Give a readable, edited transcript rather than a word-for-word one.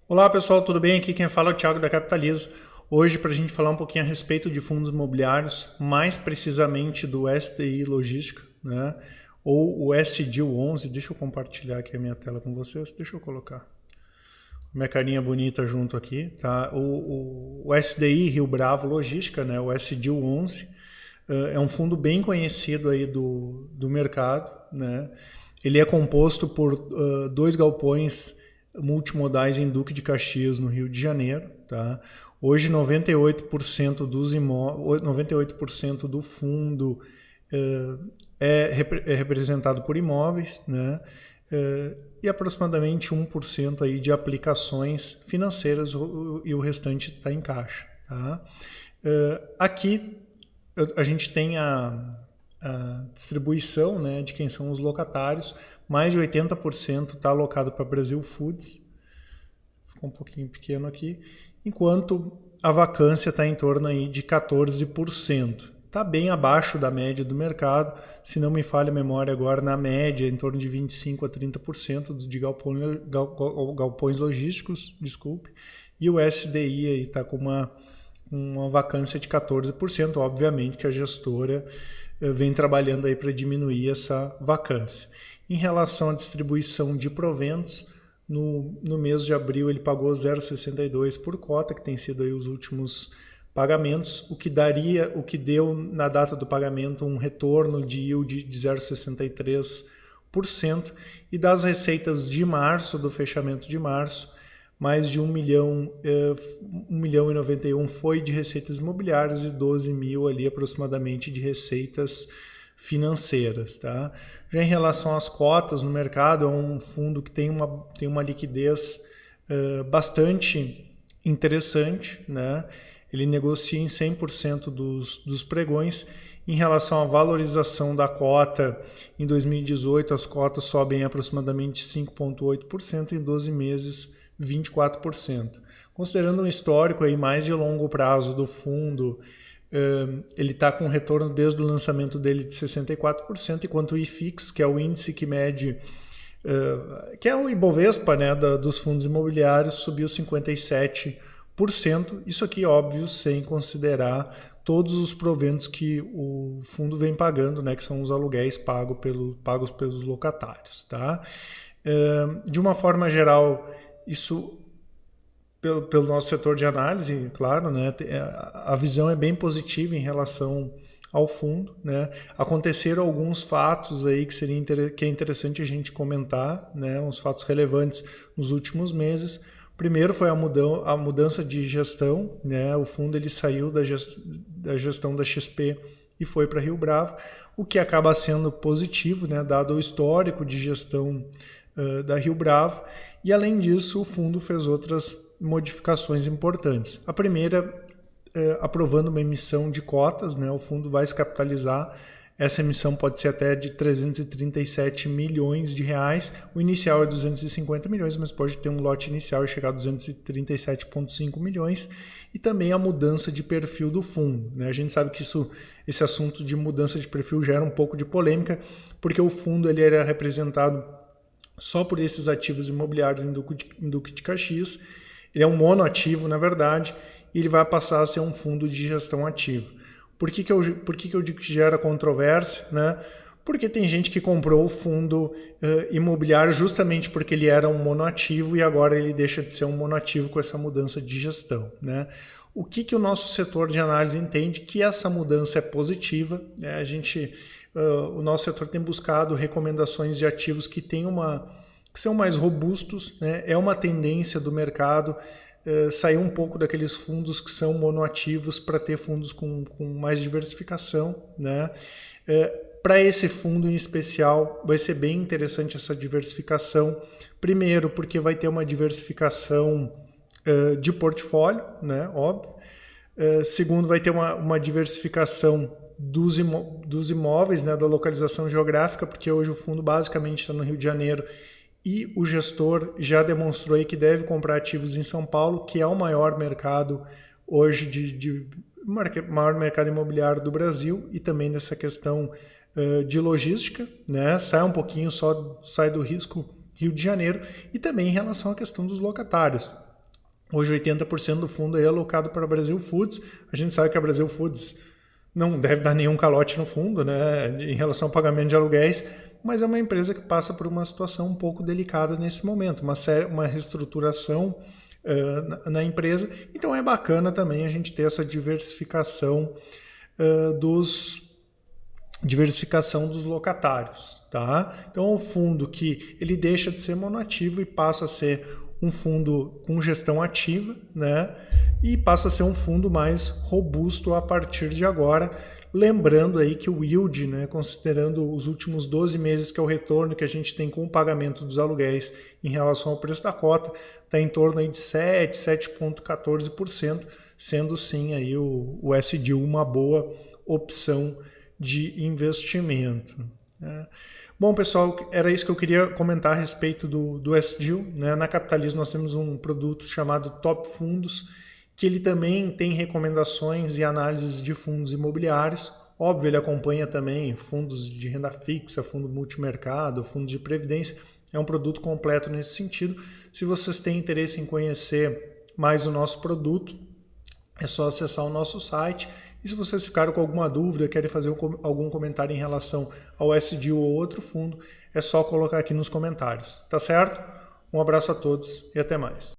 Olá pessoal, tudo bem? Aqui quem fala é o Thiago da Capitaliza. Hoje para a gente falar um pouquinho a respeito de fundos imobiliários, mais precisamente do SDI Logística, né? Ou o SDIL11. Deixa eu compartilhar aqui a minha tela com vocês. Deixa eu colocar minha carinha bonita junto aqui, tá? O SDI Rio Bravo Logística, né? O SDIL11, é um fundo bem conhecido aí do mercado, né? Ele é composto por dois galpões multimodais em Duque de Caxias, no Rio de Janeiro, tá? Hoje 98% do fundo é representado por imóveis, né? E aproximadamente 1% aí de aplicações financeiras e o restante está em caixa, tá? Aqui a gente tem a distribuição, né, de quem são os locatários. Mais de 80% está alocado para Brasil Foods, ficou um pouquinho pequeno aqui, enquanto a vacância está em torno aí de 14%. Está bem abaixo da média do mercado, se não me falha a memória agora, na média em torno de 25% a 30% de galpões logísticos, desculpe, e o SDI está com uma vacância de 14%, obviamente que a gestora vem trabalhando aí para diminuir essa vacância. Em relação à distribuição de proventos, no mês de abril ele pagou 0,62 por cota, que tem sido aí os últimos pagamentos, o que deu na data do pagamento um retorno de yield de 0,63%, e das receitas de março, do fechamento de março, mais de 1 milhão e 91 foi de receitas imobiliárias e 12 mil ali aproximadamente de receitas financeiras, tá? Já em relação às cotas no mercado, é um fundo que tem uma liquidez bastante interessante, né? Ele negocia em 100% dos pregões. Em relação à valorização da cota, em 2018 as cotas sobem aproximadamente 5,8%, em 12 meses 24%. Considerando um histórico aí mais de longo prazo do fundo, ele está com um retorno desde o lançamento dele de 64%, enquanto o IFIX, que é o índice que mede, que é o Ibovespa, né, dos fundos imobiliários, subiu 57%. Isso aqui, óbvio, sem considerar todos os proventos que o fundo vem pagando, né, que são os aluguéis pagos pelos locatários, tá? De uma forma geral, isso pelo nosso setor de análise, claro, né, a visão é bem positiva em relação ao fundo, né? Aconteceram alguns fatos aí que é interessante a gente comentar, né, uns fatos relevantes nos últimos meses. Primeiro foi a mudança de gestão, né? O fundo ele saiu da gestão da XP e foi para Rio Bravo, o que acaba sendo positivo, né, dado o histórico de gestão da Rio Bravo. E além disso, o fundo fez outras modificações importantes. A primeira, aprovando uma emissão de cotas, né? O fundo vai se capitalizar. Essa emissão pode ser até de 337 milhões de reais. O inicial é 250 milhões, mas pode ter um lote inicial e chegar a 237,5 milhões. E também a mudança de perfil do fundo, né? A gente sabe que esse assunto de mudança de perfil gera um pouco de polêmica, porque o fundo ele era representado só por esses ativos imobiliários em Duque de Caxias. Ele é um monoativo, na verdade, e ele vai passar a ser um fundo de gestão ativa. Por que eu digo que gera controvérsia, né? Porque tem gente que comprou o fundo imobiliário justamente porque ele era um monoativo e agora ele deixa de ser um monoativo com essa mudança de gestão, né? O que o nosso setor de análise entende? Que essa mudança é positiva, né? O nosso setor tem buscado recomendações de ativos que são mais robustos, né? É uma tendência do mercado sair um pouco daqueles fundos que são monoativos para ter fundos com mais diversificação, né? Para esse fundo em especial, vai ser bem interessante essa diversificação. Primeiro, porque vai ter uma diversificação de portfólio, né? Óbvio. Segundo, vai ter uma diversificação dos imóveis, né? Da localização geográfica, porque hoje o fundo basicamente está no Rio de Janeiro e o gestor já demonstrou aí que deve comprar ativos em São Paulo, que é o maior mercado hoje maior mercado imobiliário do Brasil e também nessa questão de logística, né? Sai do risco Rio de Janeiro e também em relação à questão dos locatários. Hoje 80% do fundo é alocado para a Brasil Foods. A gente sabe que a Brasil Foods não deve dar nenhum calote no fundo, né, em relação ao pagamento de aluguéis, mas é uma empresa que passa por uma situação um pouco delicada nesse momento, uma reestruturação na empresa. Então é bacana também a gente ter essa diversificação dos locatários, tá? Então, o fundo que ele deixa de ser monoativo e passa a ser um fundo com gestão ativa, né? E passa a ser um fundo mais robusto a partir de agora. Lembrando aí que o yield, né, considerando os últimos 12 meses, que é o retorno que a gente tem com o pagamento dos aluguéis em relação ao preço da cota, está em torno aí de 7,14%, sendo sim aí o SDIL uma boa opção de investimento. Bom, pessoal, era isso que eu queria comentar a respeito do SDIL. Né? Na Capitalismo nós temos um produto chamado Top Fundos, que ele também tem recomendações e análises de fundos imobiliários. Óbvio, ele acompanha também fundos de renda fixa, fundo multimercado, fundo de previdência. É um produto completo nesse sentido. Se vocês têm interesse em conhecer mais o nosso produto, é só acessar o nosso site. E se vocês ficaram com alguma dúvida, querem fazer algum comentário em relação ao SDIL ou outro fundo, é só colocar aqui nos comentários. Tá certo? Um abraço a todos e até mais.